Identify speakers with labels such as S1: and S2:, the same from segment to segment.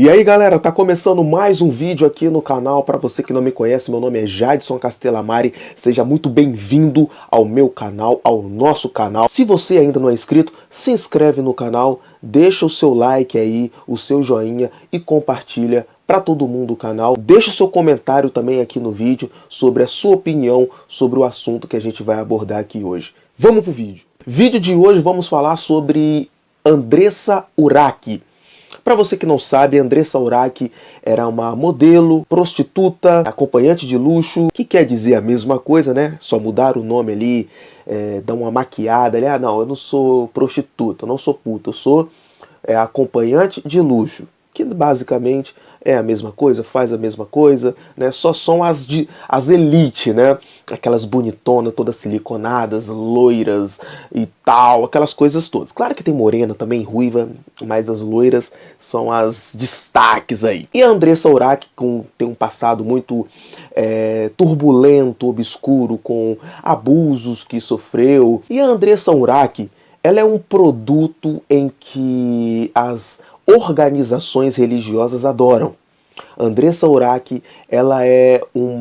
S1: E aí galera, tá começando mais um vídeo aqui no canal. Para você que não me conhece, meu nome é Jadson Castelamari. Seja muito bem-vindo ao meu canal, ao nosso canal. Se você ainda não é inscrito, se inscreve no canal, deixa o seu like aí, o seu joinha e compartilha para todo mundo o canal. Deixa o seu comentário também aqui no vídeo sobre a sua opinião sobre o assunto que a gente vai abordar aqui hoje. Vamos pro vídeo. Vídeo de hoje vamos falar sobre Andressa Urach. Para você que não sabe, Andressa Urach era uma modelo, prostituta, acompanhante de luxo, que quer dizer a mesma coisa, né? Só mudar o nome ali, dar uma maquiada ali. Ah, não, eu não sou prostituta, eu não sou puta, eu sou acompanhante de luxo. Que basicamente é a mesma coisa, faz a mesma coisa, né? Só são as elite, né? Aquelas bonitonas, todas siliconadas, loiras e tal, aquelas coisas todas. Claro que tem morena também, ruiva, mas as loiras são as destaques aí. E a Andressa Urach tem um passado muito turbulento, obscuro, com abusos que sofreu. E a Andressa Urach, ela é um produto em que as organizações religiosas adoram. Andressa Urach, ela é um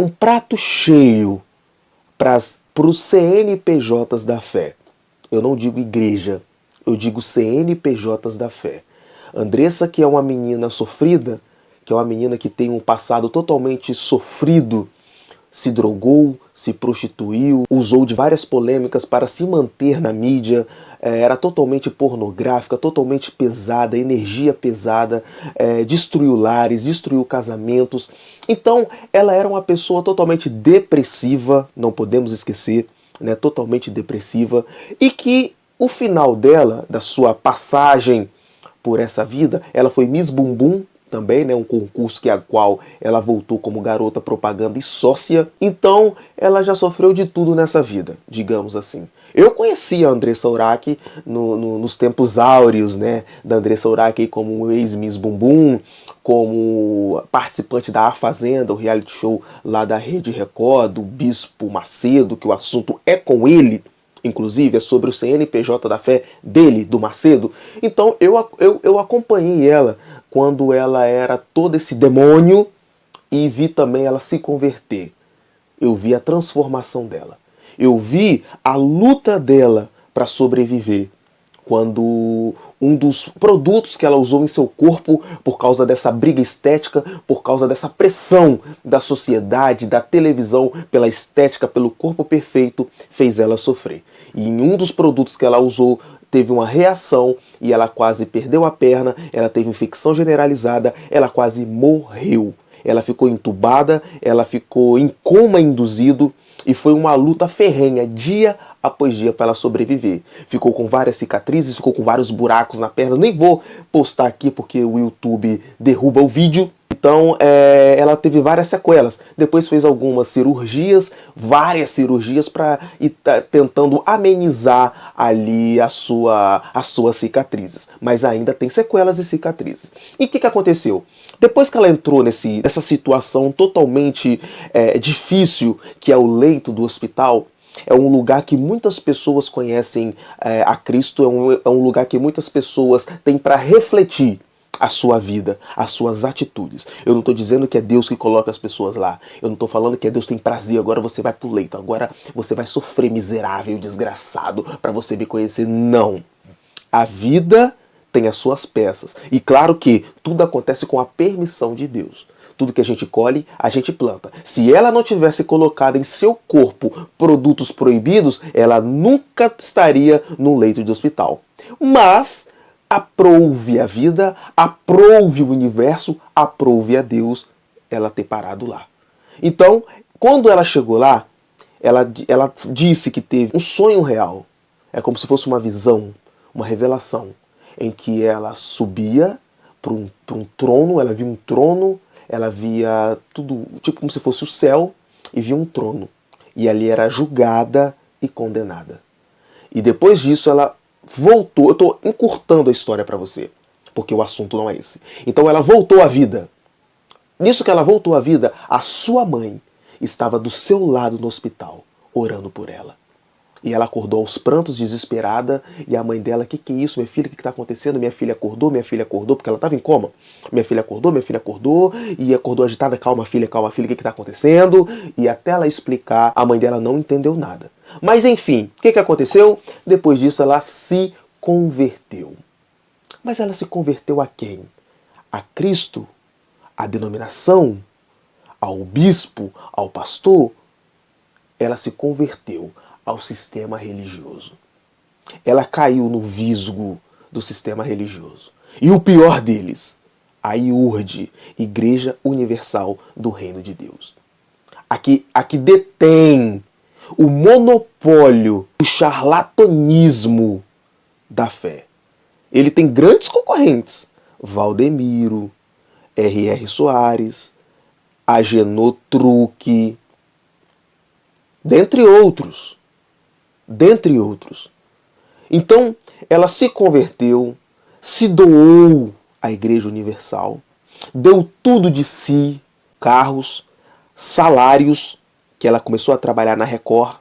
S1: prato cheio para os CNPJs da fé. Eu não digo igreja, eu digo CNPJs da fé. Andressa, que é uma menina sofrida, que é uma menina que tem um passado totalmente sofrido, se drogou, se prostituiu, usou de várias polêmicas para se manter na mídia, era totalmente pornográfica, totalmente pesada, energia pesada, destruiu lares, destruiu casamentos. Então, ela era uma pessoa totalmente depressiva, não podemos esquecer, né, totalmente depressiva, e que o final dela, da sua passagem por essa vida, ela foi Miss Bumbum, também, né, um concurso que a qual ela voltou como garota propaganda e sócia. Então ela já sofreu de tudo nessa vida, digamos assim. Eu conheci a Andressa Urach nos tempos áureos, né, da Andressa Urach como ex-Miss Bumbum, como participante da A Fazenda, o reality show lá da Rede Record, do Bispo Macedo, que o assunto é com ele. Inclusive, é sobre o CNPJ da fé dele, do Macedo. Então, eu acompanhei ela quando ela era todo esse demônio e vi também ela se converter. Eu vi a transformação dela. Eu vi a luta dela para sobreviver. Quando um dos produtos que ela usou em seu corpo, por causa dessa briga estética, por causa dessa pressão da sociedade, da televisão, pela estética, pelo corpo perfeito, fez ela sofrer. E em um dos produtos que ela usou, teve uma reação e ela quase perdeu a perna, ela teve infecção generalizada, ela quase morreu. Ela ficou entubada, ela ficou em coma induzido e foi uma luta ferrenha, dia após dia, para ela sobreviver. Ficou com várias cicatrizes, ficou com vários buracos na perna. Nem vou postar aqui porque o YouTube derruba o vídeo. Então ela teve várias sequelas. Depois fez algumas cirurgias, várias cirurgias, para ir tentando amenizar ali as suas cicatrizes. Mas ainda tem sequelas e cicatrizes. E o que aconteceu? Depois que ela entrou nessa situação totalmente difícil, que é o leito do hospital, é um lugar que muitas pessoas conhecem a Cristo, é um lugar que muitas pessoas têm para refletir a sua vida, as suas atitudes. Eu não estou dizendo que é Deus que coloca as pessoas lá. Eu não estou falando que é Deus que tem prazer, agora você vai pro leito, agora você vai sofrer miserável, desgraçado, para você me conhecer. Não. A vida tem as suas peças. E claro que tudo acontece com a permissão de Deus. Tudo que a gente colhe, a gente planta. Se ela não tivesse colocado em seu corpo produtos proibidos, ela nunca estaria no leito de hospital. Mas aprove a vida, aprove o universo, aprove a Deus ela ter parado lá. Então, quando ela chegou lá, ela disse que teve um sonho real. É como se fosse uma visão, uma revelação, em que ela subia para um trono, ela via um trono, ela via tudo, tipo como se fosse o céu, e via um trono. E ali era julgada e condenada. E depois disso ela voltou, eu estou encurtando a história para você, porque o assunto não é esse. Então ela voltou à vida. Nisso que ela voltou à vida, a sua mãe estava do seu lado no hospital, orando por ela. E ela acordou aos prantos, desesperada, e a mãe dela, que é isso, minha filha, o que está acontecendo? Minha filha acordou, porque ela estava em coma. Minha filha acordou, e acordou agitada, calma filha, o que está acontecendo? E até ela explicar, a mãe dela não entendeu nada. Mas enfim, o que aconteceu? Depois disso ela se converteu. Mas ela se converteu a quem? A Cristo? À denominação? Ao bispo? Ao pastor? Ela se converteu ao sistema religioso. Ela caiu no visgo do sistema religioso. E o pior deles, a IURD, Igreja Universal do Reino de Deus. A que detém o monopólio do charlatanismo da fé. Ele tem grandes concorrentes. Valdemiro, R.R. Soares, Agenor Truque, dentre outros. Então, ela se converteu, se doou à Igreja Universal, deu tudo de si, carros, salários, que ela começou a trabalhar na Record,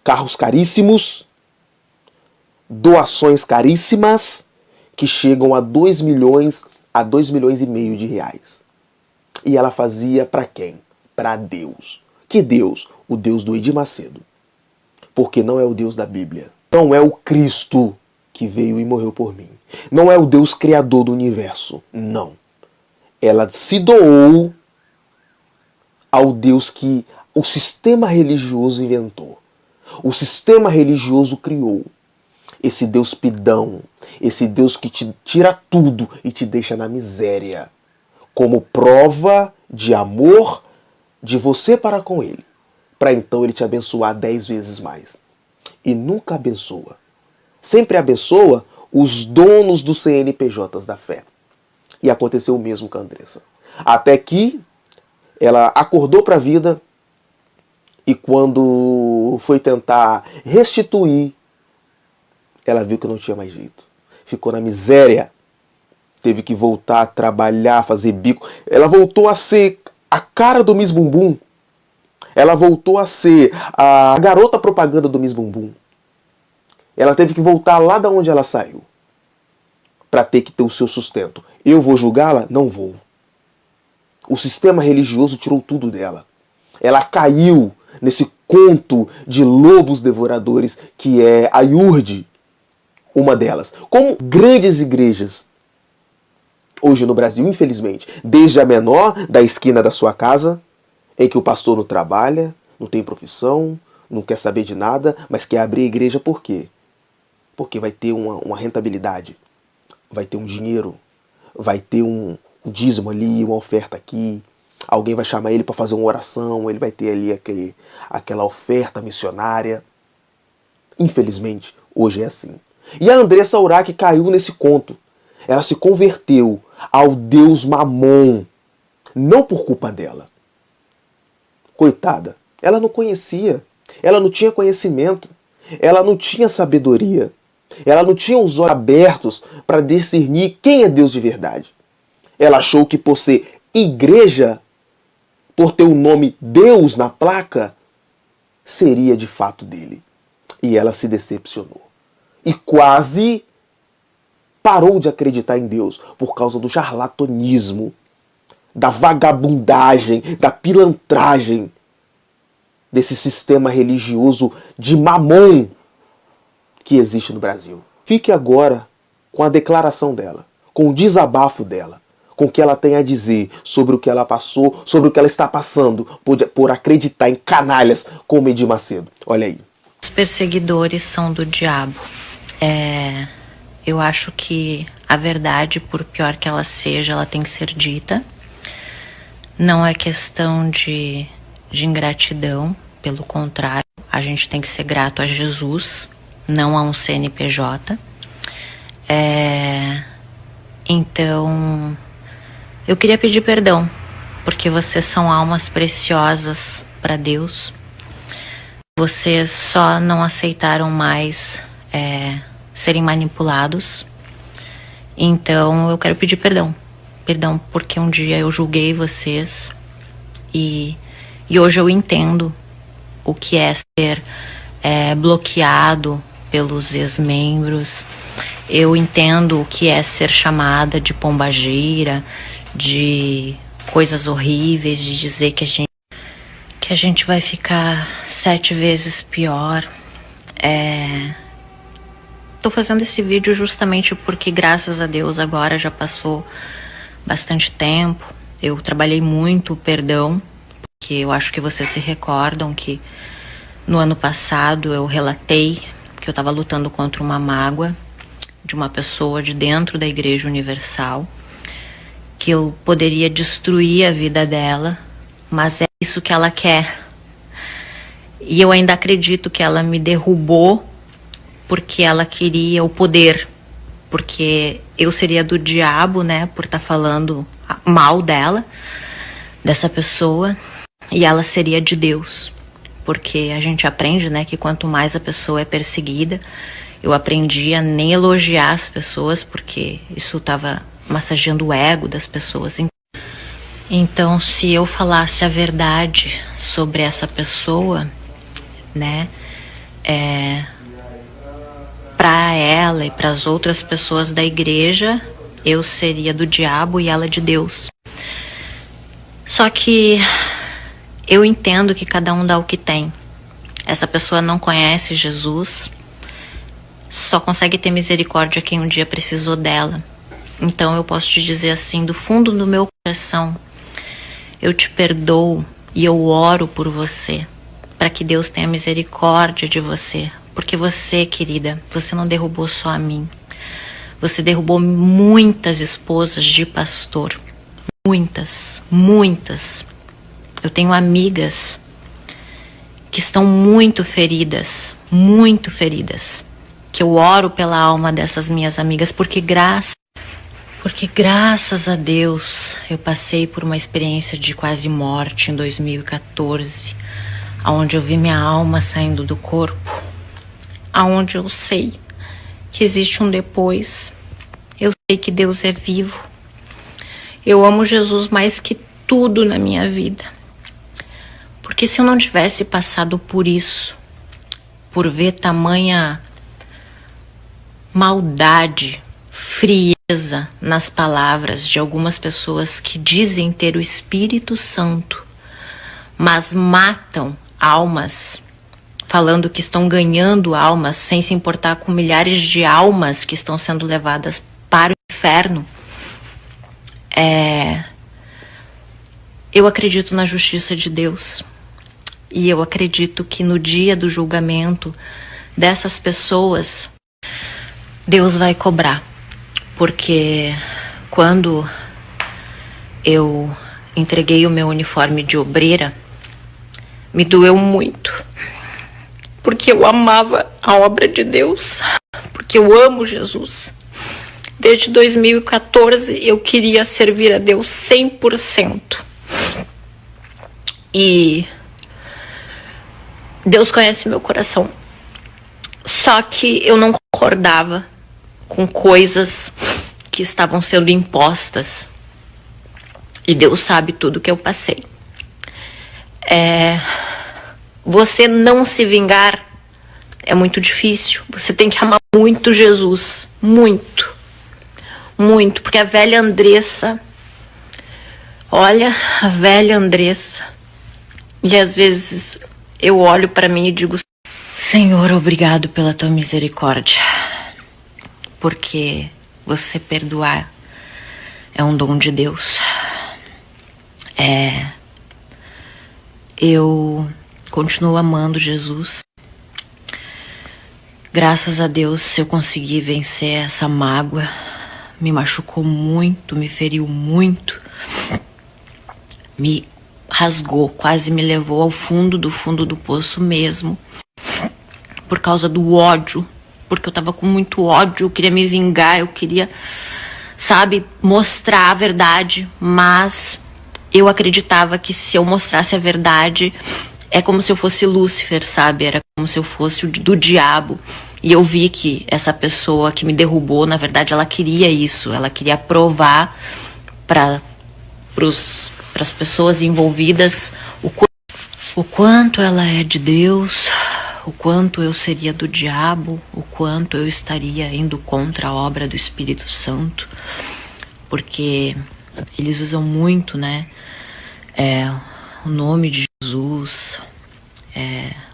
S1: carros caríssimos, doações caríssimas, que chegam a 2 milhões a 2 milhões e meio de reais. E ela fazia para quem? Para Deus. Que Deus? O Deus do Edir Macedo. Porque não é o Deus da Bíblia. Não é o Cristo que veio e morreu por mim. Não é o Deus criador do universo. Não. Ela se doou ao Deus que o sistema religioso inventou. O sistema religioso criou. Esse Deus pidão. Esse Deus que te tira tudo e te deixa na miséria. Como prova de amor de você para com ele. Para então ele te abençoar 10 vezes mais. E nunca abençoa. Sempre abençoa os donos dos CNPJs da fé. E aconteceu o mesmo com a Andressa. Até que ela acordou para a vida e quando foi tentar restituir, ela viu que não tinha mais jeito. Ficou na miséria. Teve que voltar a trabalhar, fazer bico. Ela voltou a ser a cara do Miss Bumbum. Ela voltou a ser a garota propaganda do Miss Bumbum. Ela teve que voltar lá de onde ela saiu. Para ter que ter o seu sustento. Eu vou julgá-la? Não vou. O sistema religioso tirou tudo dela. Ela caiu nesse conto de lobos devoradores que é a IURD, uma delas. Como grandes igrejas hoje no Brasil, infelizmente, desde a menor da esquina da sua casa, em que o pastor não trabalha, não tem profissão, não quer saber de nada, mas quer abrir a igreja por quê? Porque vai ter uma rentabilidade, vai ter um dinheiro, vai ter um dízimo ali, uma oferta aqui, alguém vai chamar ele para fazer uma oração, ele vai ter ali aquela oferta missionária. Infelizmente, hoje é assim. E a Andressa Urach caiu nesse conto. Ela se converteu ao Deus Mamon, não por culpa dela. Coitada, ela não conhecia, ela não tinha conhecimento, ela não tinha sabedoria, ela não tinha os olhos abertos para discernir quem é Deus de verdade. Ela achou que por ser igreja, por ter o nome Deus na placa, seria de fato dele. E ela se decepcionou. E quase parou de acreditar em Deus por causa do charlatanismo, da vagabundagem, da pilantragem desse sistema religioso de mamon que existe no Brasil. Fique agora com a declaração dela, com o desabafo dela, com o que ela tem a dizer sobre o que ela passou, sobre o que ela está passando por acreditar em canalhas como Edir Macedo. Olha aí.
S2: Os perseguidores são do diabo. Eu acho que a verdade, por pior que ela seja, ela tem que ser dita. Não é questão de ingratidão, pelo contrário, a gente tem que ser grato a Jesus, não a um CNPJ. Então, eu queria pedir perdão, porque vocês são almas preciosas para Deus. Vocês só não aceitaram mais serem manipulados. Então, eu quero pedir perdão. Perdão porque um dia eu julguei vocês e hoje eu entendo o que é ser bloqueado pelos ex-membros. Eu entendo o que é ser chamada de pombagira, de coisas horríveis, de dizer que a gente vai ficar 7 vezes pior. Tô fazendo esse vídeo justamente porque, graças a Deus, agora já passou bastante tempo. Eu trabalhei muito o perdão, porque eu acho que vocês se recordam que no ano passado eu relatei que eu estava lutando contra uma mágoa de uma pessoa de dentro da Igreja Universal, que eu poderia destruir a vida dela, mas é isso que ela quer. E eu ainda acredito que ela me derrubou porque ela queria o poder, porque eu seria do diabo, né, por estar falando mal dela, dessa pessoa, e ela seria de Deus, porque a gente aprende, né, que quanto mais a pessoa é perseguida, eu aprendi a nem elogiar as pessoas, porque isso estava massageando o ego das pessoas. Então, se eu falasse a verdade sobre essa pessoa, né, para ela e para as outras pessoas da igreja, eu seria do diabo e ela de Deus. Só que eu entendo que cada um dá o que tem. Essa pessoa não conhece Jesus, só consegue ter misericórdia quem um dia precisou dela. Então eu posso te dizer assim, do fundo do meu coração, eu te perdoo e eu oro por você, para que Deus tenha misericórdia de você. Porque você, querida, você não derrubou só a mim. Você derrubou muitas esposas de pastor. Muitas, muitas. Eu tenho amigas que estão muito feridas, que eu oro pela alma dessas minhas amigas, porque graças a Deus eu passei por uma experiência de quase morte em 2014, onde eu vi minha alma saindo do corpo, aonde eu sei que existe um depois, eu sei que Deus é vivo, eu amo Jesus mais que tudo na minha vida, porque se eu não tivesse passado por isso, por ver tamanha maldade, frieza nas palavras de algumas pessoas que dizem ter o Espírito Santo, mas matam almas, falando que estão ganhando almas, sem se importar com milhares de almas que estão sendo levadas para o inferno. Eu acredito na justiça de Deus. E eu acredito que no dia do julgamento dessas pessoas, Deus vai cobrar. Porque quando eu entreguei o meu uniforme de obreira, me doeu muito. Porque eu amava a obra de Deus. Porque eu amo Jesus. Desde 2014 eu queria servir a Deus 100%. E Deus conhece meu coração. Só que eu não concordava com coisas que estavam sendo impostas. E Deus sabe tudo que eu passei. Você não se vingar é muito difícil. Você tem que amar muito Jesus. Muito. Muito. Porque a velha Andressa... Olha, a velha Andressa. E às vezes eu olho para mim e digo: Senhor, obrigado pela tua misericórdia. Porque você perdoar é um dom de Deus. Eu continuo amando Jesus. Graças a Deus eu consegui vencer essa mágoa. Me machucou muito, me feriu muito. Me rasgou, quase me levou ao fundo do poço mesmo. Por causa do ódio. Porque eu tava com muito ódio, eu queria me vingar, eu queria, sabe, mostrar a verdade. Mas eu acreditava que se eu mostrasse a verdade, é como se eu fosse Lúcifer, sabe? Era como se eu fosse do diabo. E eu vi que essa pessoa que me derrubou, na verdade, ela queria isso. Ela queria provar para as pessoas envolvidas o quanto ela é de Deus, o quanto eu seria do diabo, o quanto eu estaria indo contra a obra do Espírito Santo, porque eles usam muito, né, o nome de Jesus,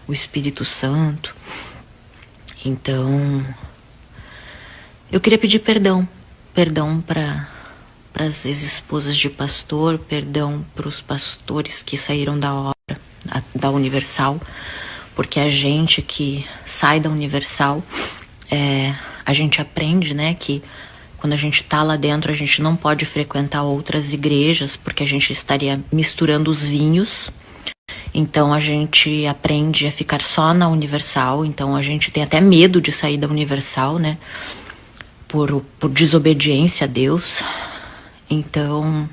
S2: o Espírito Santo. Então, eu queria pedir perdão para as ex-esposas de pastor, perdão para os pastores que saíram da obra, da Universal, porque a gente que sai da Universal, a gente aprende, né, que quando a gente tá lá dentro, a gente não pode frequentar outras igrejas, porque a gente estaria misturando os vinhos. Então a gente aprende a ficar só na Universal. Então a gente tem até medo de sair da Universal, né? Por desobediência a Deus. Então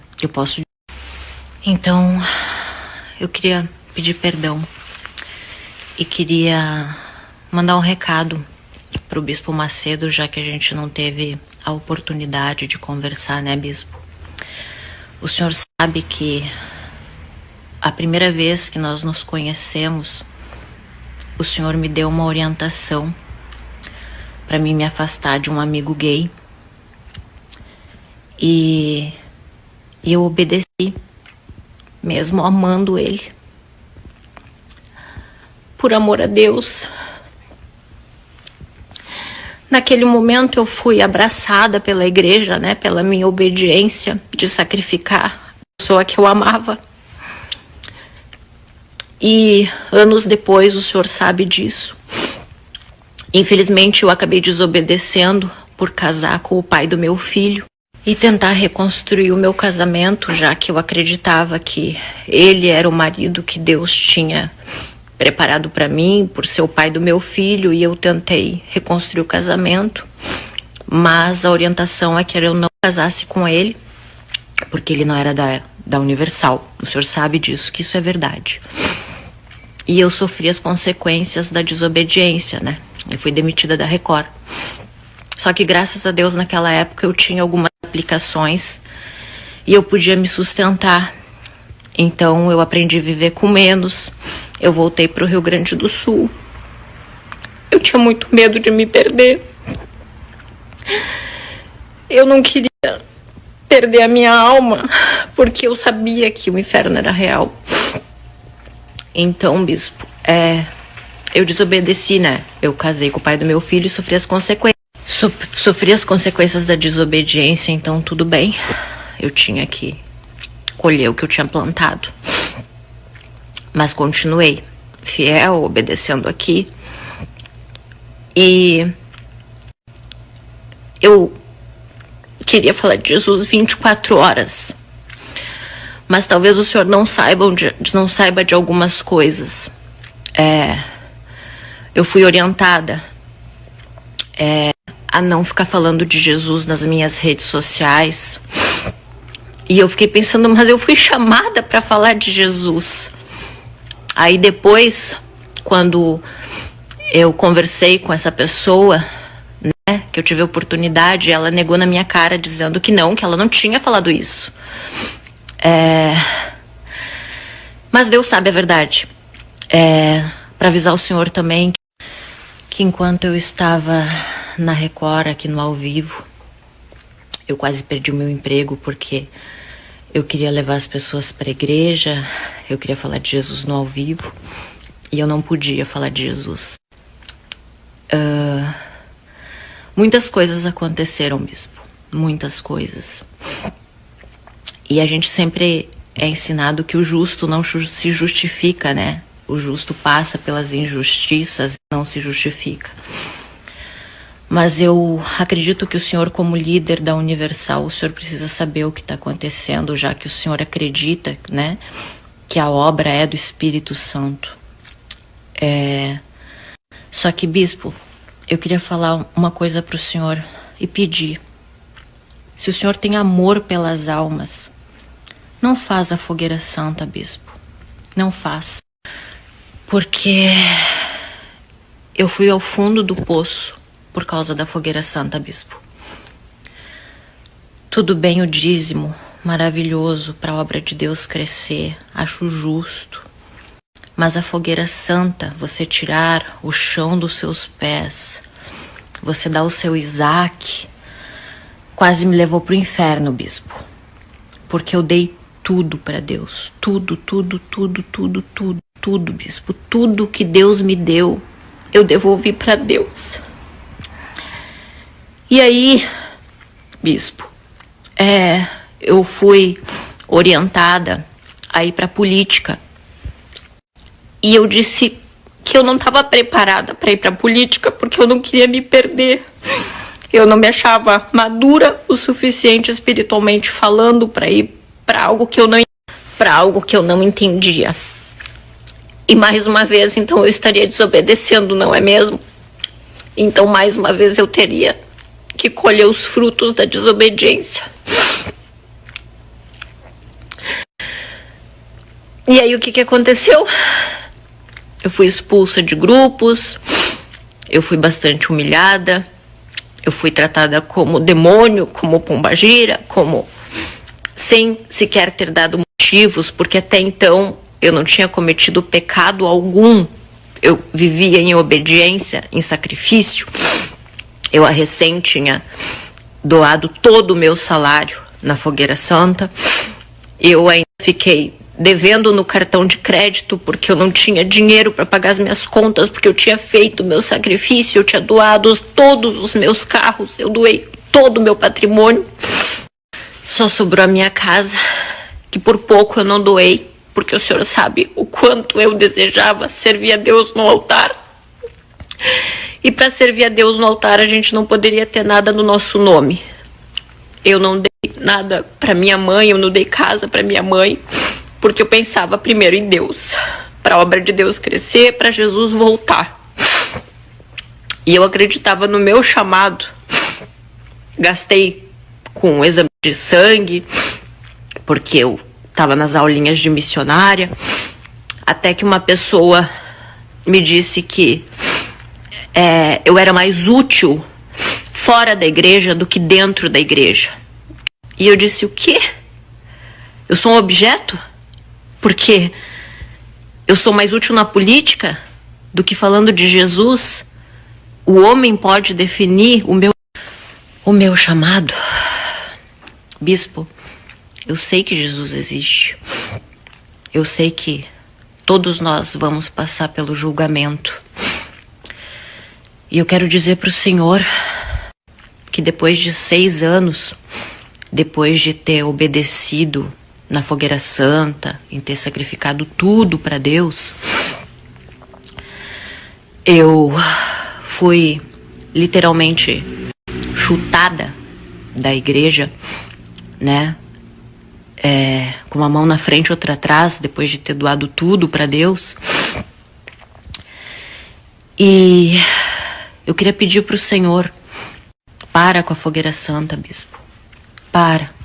S2: eu queria pedir perdão e queria mandar um recado pro Bispo Macedo, já que a gente não teve a oportunidade de conversar, né, Bispo? O senhor sabe que a primeira vez que nós nos conhecemos, o senhor me deu uma orientação para mim me afastar de um amigo gay. E eu obedeci, mesmo amando ele. Por amor a Deus. Naquele momento eu fui abraçada pela igreja, né, pela minha obediência de sacrificar a pessoa que eu amava. E anos depois o senhor sabe disso. Infelizmente eu acabei desobedecendo por casar com o pai do meu filho e tentar reconstruir o meu casamento, já que eu acreditava que ele era o marido que Deus tinha preparado para mim, por ser o pai do meu filho, e eu tentei reconstruir o casamento, mas a orientação é que eu não casasse com ele, porque ele não era da Universal. O senhor sabe disso, que isso é verdade. E eu sofri as consequências da desobediência, né? Eu fui demitida da Record. Só que graças a Deus naquela época eu tinha algumas aplicações e eu podia me sustentar. Então eu aprendi a viver com menos. Eu voltei para o Rio Grande do Sul. Eu tinha muito medo de me perder. Eu não queria perder a minha alma, porque eu sabia que o inferno era real. Então, Bispo, eu desobedeci, né? Eu casei com o pai do meu filho e sofri as consequências. Sofri as consequências da desobediência, então tudo bem. Eu tinha que colher o que eu tinha plantado. Mas continuei fiel, obedecendo aqui. E eu queria falar de Jesus 24 horas. Mas talvez o senhor não saiba de algumas coisas. Eu fui orientada a não ficar falando de Jesus nas minhas redes sociais. E eu fiquei pensando, mas eu fui chamada para falar de Jesus. Aí depois, quando eu conversei com essa pessoa, né, que eu tive a oportunidade, ela negou na minha cara, dizendo que ela não tinha falado isso. Mas Deus sabe a verdade. Para avisar o senhor também que enquanto eu estava na Record, aqui no Ao Vivo, eu quase perdi o meu emprego porque eu queria levar as pessoas para a igreja, eu queria falar de Jesus no Ao Vivo e eu não podia falar de Jesus. Muitas coisas aconteceram, Bispo, muitas coisas. E a gente sempre é ensinado que o justo não se justifica, né? O justo passa pelas injustiças e não se justifica. Mas eu acredito que o senhor, como líder da Universal, o senhor precisa saber o que está acontecendo, já que o senhor acredita, né, que a obra é do Espírito Santo. Só que, Bispo, eu queria falar uma coisa para o senhor e pedir. Se o senhor tem amor pelas almas, não faz a fogueira santa, Bispo. Não faz. Porque eu fui ao fundo do poço por causa da fogueira santa, Bispo. Tudo bem o dízimo, maravilhoso para a obra de Deus crescer, acho justo. Mas a fogueira santa, você tirar o chão dos seus pés, você dar o seu Isaac, quase me levou pro inferno, bispo. Porque eu dei tudo para Deus. Tudo, bispo. Tudo que Deus me deu, eu devolvi para Deus. E aí, bispo, eu fui orientada a ir pra política. E eu disse que eu não estava preparada para ir pra política porque eu não queria me perder. Eu não me achava madura o suficiente espiritualmente falando para ir para algo que eu não entendia. E mais uma vez, então, eu estaria desobedecendo, não é mesmo? Então, mais uma vez, eu teria que colher os frutos da desobediência. E aí, o que aconteceu? Eu fui expulsa de grupos, eu fui bastante humilhada, eu fui tratada como demônio, como pombagira, como sem sequer ter dado motivos, porque até então eu não tinha cometido pecado algum. Eu vivia em obediência, em sacrifício. Eu a recém tinha doado todo o meu salário na Fogueira Santa. Eu ainda fiquei devendo no cartão de crédito porque eu não tinha dinheiro para pagar as minhas contas, porque eu tinha feito o meu sacrifício, eu tinha doado todos os meus carros, eu doei todo o meu patrimônio. Só sobrou a minha casa, que por pouco eu não doei, porque o senhor sabe o quanto eu desejava servir a Deus no altar. E para servir a Deus no altar, a gente não poderia ter nada no nosso nome. Eu não dei nada para minha mãe, eu não dei casa para minha mãe, porque eu pensava primeiro em Deus, para a obra de Deus crescer, para Jesus voltar. E eu acreditava no meu chamado. Gastei com exame de sangue, porque eu estava nas aulinhas de missionária, até que uma pessoa me disse que eu era mais útil fora da igreja do que dentro da igreja. E eu disse, o quê? Eu sou um objeto? Porque eu sou mais útil na política do que falando de Jesus? O homem pode definir o meu chamado? Bispo, eu sei que Jesus existe. Eu sei que todos nós vamos passar pelo julgamento. E eu quero dizer para o senhor que depois de 6 anos, depois de ter obedecido na Fogueira Santa, em ter sacrificado tudo para Deus, eu fui literalmente chutada da igreja, né? Com uma mão na frente e outra atrás, depois de ter doado tudo para Deus. E eu queria pedir para o senhor, para com a Fogueira Santa, bispo. Para.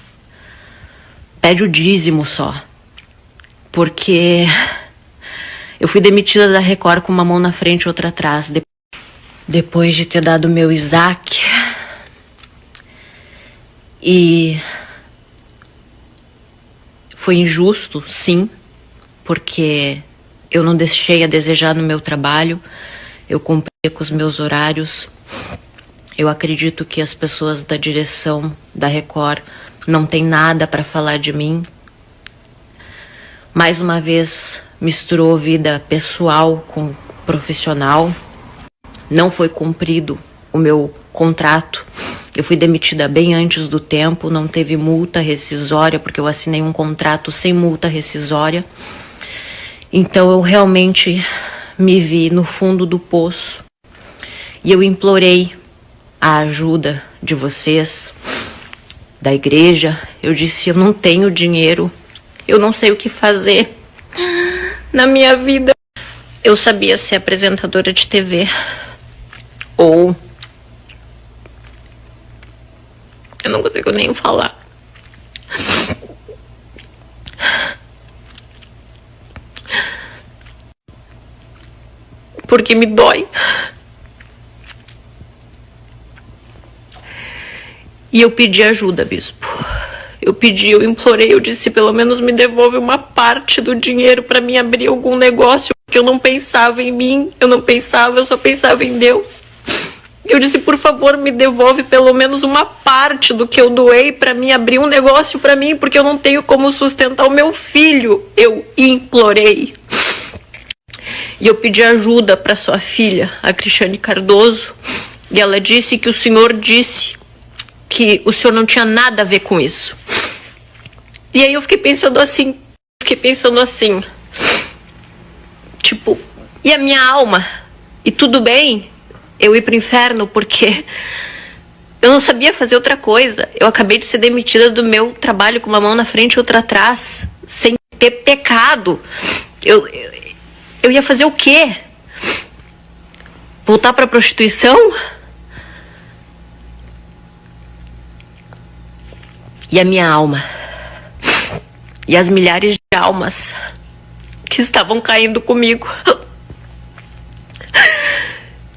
S2: Pede o dízimo só. Porque eu fui demitida da Record com uma mão na frente e outra atrás. Depois de ter dado meu Isaac. E foi injusto, sim. Porque eu não deixei a desejar no meu trabalho. Eu cumpri com os meus horários. Eu acredito que as pessoas da direção da Record não tem nada para falar de mim. Mais uma vez, misturou vida pessoal com profissional. Não foi cumprido o meu contrato. Eu fui demitida bem antes do tempo. Não teve multa rescisória, porque eu assinei um contrato sem multa rescisória. Então eu realmente me vi no fundo do poço. E eu implorei a ajuda de vocês, da igreja. Eu disse, eu não tenho dinheiro, eu não sei o que fazer na minha vida. Eu sabia ser apresentadora de TV, ou eu não consigo nem falar. Porque me dói. E eu pedi ajuda, bispo. Eu implorei, eu disse, pelo menos me devolve uma parte do dinheiro para mim abrir algum negócio, porque porque eu não pensava em mim, eu só pensava em Deus. Eu disse, por favor, me devolve pelo menos uma parte do que eu doei para mim abrir um negócio para mim, porque eu não tenho como sustentar o meu filho. Eu implorei. E eu pedi ajuda para sua filha, a Cristiane Cardoso, e ela disse que o senhor disse que o senhor não tinha nada a ver com isso. E aí eu fiquei pensando assim, tipo, e a minha alma? E tudo bem eu ir pro inferno porque eu não sabia fazer outra coisa. Eu acabei de ser demitida do meu trabalho com uma mão na frente e outra atrás, sem ter pecado. Eu ia fazer o quê? Voltar pra prostituição? E a minha alma? E as milhares de almas que estavam caindo comigo,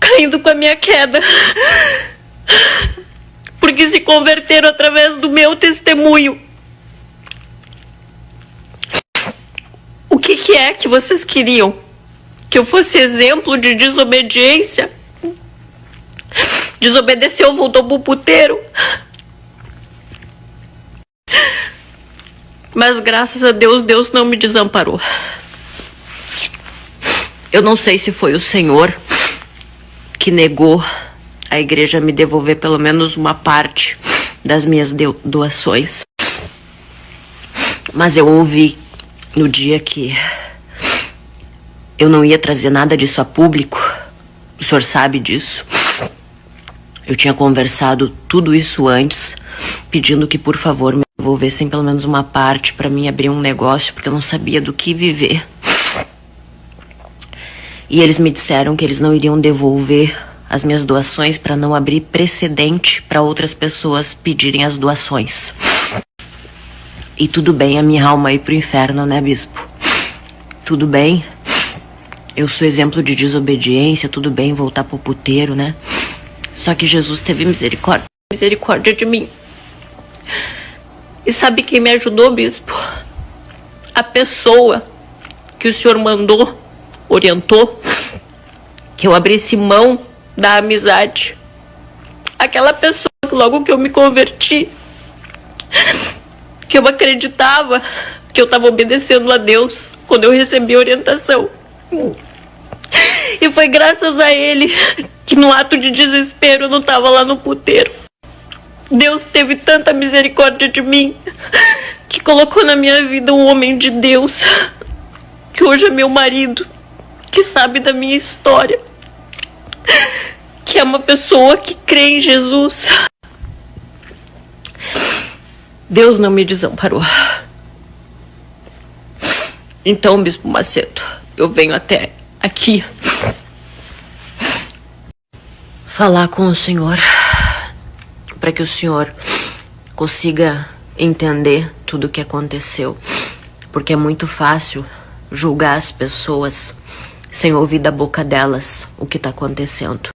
S2: caindo com a minha queda, porque se converteram através do meu testemunho. O que é que vocês queriam? Que eu fosse exemplo de desobediência? Desobedeceu, voltou pro puteiro. Mas graças a Deus, Deus não me desamparou. Eu não sei se foi o Senhor que negou a igreja me devolver pelo menos uma parte das minhas doações. Mas eu ouvi no dia que eu não ia trazer nada disso a público. O senhor sabe disso. Eu tinha conversado tudo isso antes, pedindo que por favor me devolvessem pelo menos uma parte para mim abrir um negócio, porque eu não sabia do que viver. E eles me disseram que eles não iriam devolver as minhas doações para não abrir precedente para outras pessoas pedirem as doações. E tudo bem a minha alma ir pro inferno, né, bispo? Tudo bem. Eu sou exemplo de desobediência, tudo bem voltar pro puteiro, né? Só que Jesus teve misericórdia de mim. E sabe quem me ajudou, bispo? A pessoa que o senhor mandou, orientou, que eu abrisse mão da amizade. Aquela pessoa que logo que eu me converti, que eu acreditava que eu estava obedecendo a Deus quando eu recebi orientação. E foi graças a ele que no ato de desespero eu não estava lá no puteiro. Deus teve tanta misericórdia de mim que colocou na minha vida um homem de Deus, que hoje é meu marido, que sabe da minha história, que é uma pessoa que crê em Jesus. Deus não me desamparou. Então, Bispo Macedo, eu venho até aqui falar com o senhor para que o senhor consiga entender tudo o que aconteceu, porque é muito fácil julgar as pessoas sem ouvir da boca delas o que está acontecendo.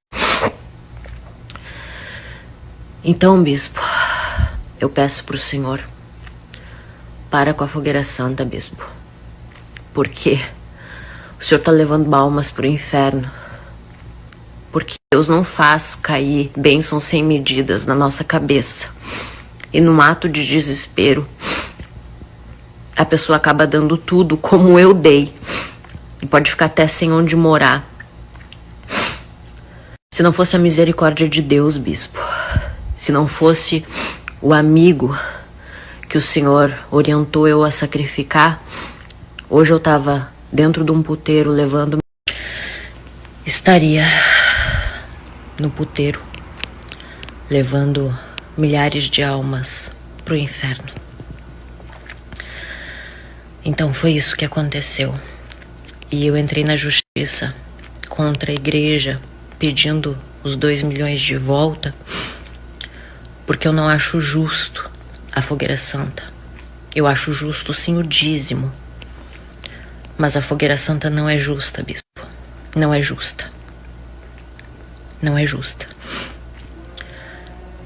S2: Então, bispo, eu peço pro senhor, para com a fogueira santa, bispo, porque o senhor tá levando almas pro inferno, porque Deus não faz cair bênçãos sem medidas na nossa cabeça, e num ato de desespero a pessoa acaba dando tudo como eu dei, e pode ficar até sem onde morar. Se não fosse a misericórdia de Deus, bispo, se não fosse o amigo que o senhor orientou eu a sacrificar, hoje eu tava dentro de um puteiro levando... Estaria no puteiro levando milhares de almas pro inferno. Então foi isso que aconteceu. E eu entrei na justiça contra a igreja pedindo os 2 milhões de volta, porque eu não acho justo a fogueira santa. Eu acho justo sim o dízimo, mas a fogueira santa não é justa, bispo. Não é justa. Não é justa.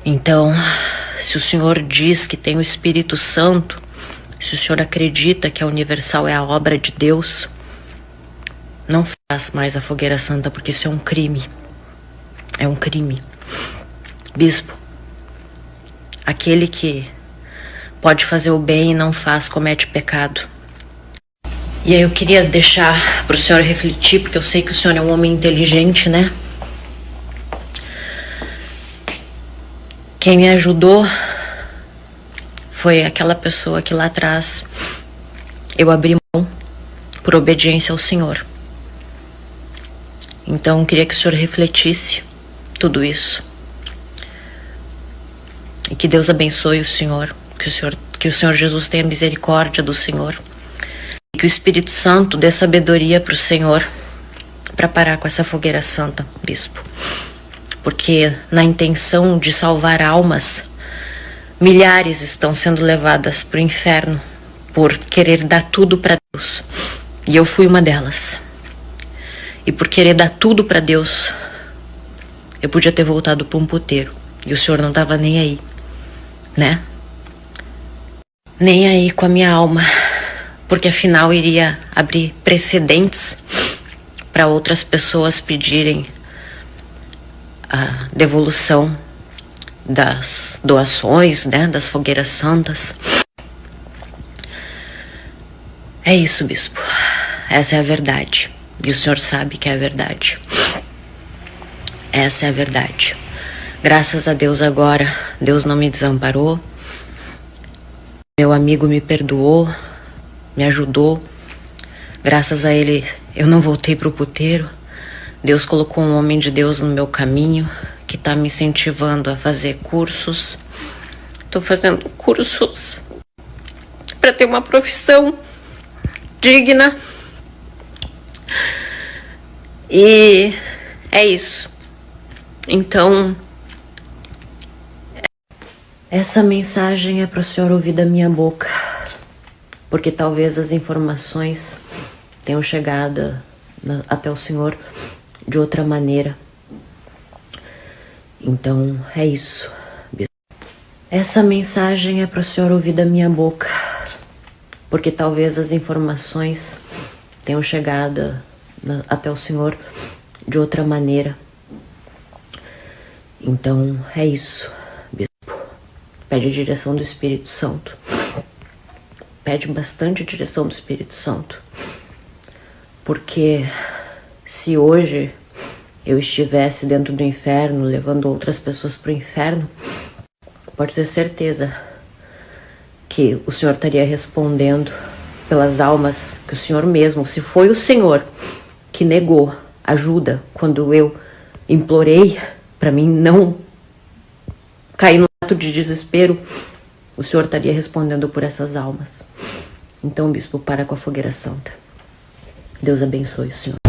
S2: Então, se o senhor diz que tem o Espírito Santo, se o senhor acredita que a Universal é a obra de Deus, não faz mais a fogueira santa, porque isso é um crime. É um crime. Bispo, aquele que pode fazer o bem e não faz, comete pecado. E aí eu queria deixar para o senhor refletir, porque eu sei que o senhor é um homem inteligente, né? Quem me ajudou foi aquela pessoa que lá atrás eu abri mão por obediência ao Senhor. Então eu queria que o senhor refletisse tudo isso. E que Deus abençoe o senhor, que o Senhor Jesus tenha misericórdia do Senhor. E que o Espírito Santo dê sabedoria para o Senhor para parar com essa fogueira santa, bispo. Porque na intenção de salvar almas, milhares estão sendo levadas para o inferno por querer dar tudo para Deus. E eu fui uma delas. E por querer dar tudo para Deus, eu podia ter voltado para um puteiro. E o senhor não estava nem aí, né? Nem aí com a minha alma. Porque afinal iria abrir precedentes para outras pessoas pedirem a devolução das doações, né, das fogueiras santas. É isso, bispo. Essa é a verdade. E o senhor sabe que é a verdade. Essa é a verdade. Graças a Deus agora, Deus não me desamparou. Meu amigo me perdoou, me ajudou. Graças a ele, eu não voltei pro puteiro. Deus colocou um homem de Deus no meu caminho, que está me incentivando a fazer cursos. Estou fazendo cursos para ter uma profissão digna. E é isso. Então, essa mensagem é para o senhor ouvir da minha boca, porque talvez as informações tenham chegado até o senhor de outra maneira. Então, é isso. Essa mensagem é para o senhor ouvir da minha boca, porque talvez as informações tenham chegado até o senhor de outra maneira. Então, é isso, bispo. Pede a direção do Espírito Santo. Pede bastante direção do Espírito Santo. Porque se hoje eu estivesse dentro do inferno, levando outras pessoas para o inferno, pode ter certeza que o Senhor estaria respondendo pelas almas que o Senhor mesmo, se foi o Senhor que negou ajuda quando eu implorei para mim não cair no ato de desespero, o Senhor estaria respondendo por essas almas. Então, bispo, para com a fogueira santa. Deus abençoe o senhor.